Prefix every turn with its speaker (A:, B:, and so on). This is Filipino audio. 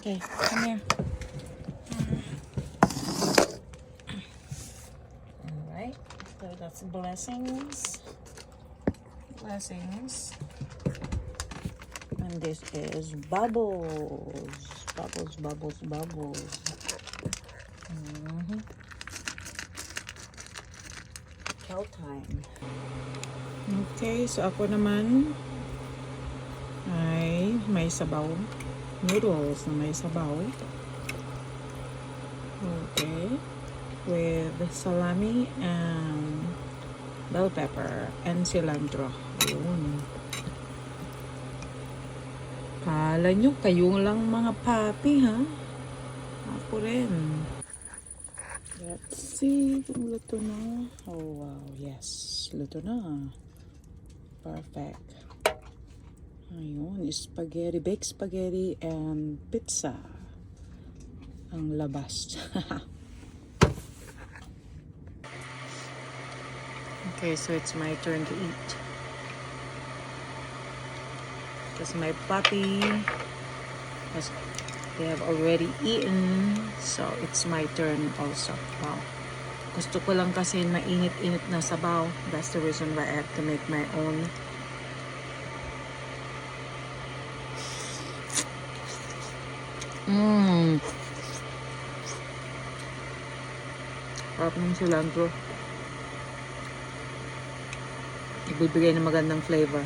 A: Okay, come here. Alright, so that's blessings. Blessings. And this is bubbles. Bubbles, bubbles, bubbles. Chow time. Okay, so ako naman ay may sabaw. Noodles na may sabaw. Okay. With salami and bell pepper and cilantro. Yun. Kala nyo, kayo lang mga papi, ha? Ako rin. Let's see kung luto na. Oh, wow. Yes. Luto na. Perfect. Ayun. Spaghetti. Baked spaghetti and pizza. Ang labas. Okay, so it's my turn to eat. Because my puppy they have already eaten, so it's my turn also. Wow. Gusto ko lang kasi mainit-init na sabaw. That's the reason why I have to make my own. Sarap ng cilantro. Ibibigay ng magandang flavor.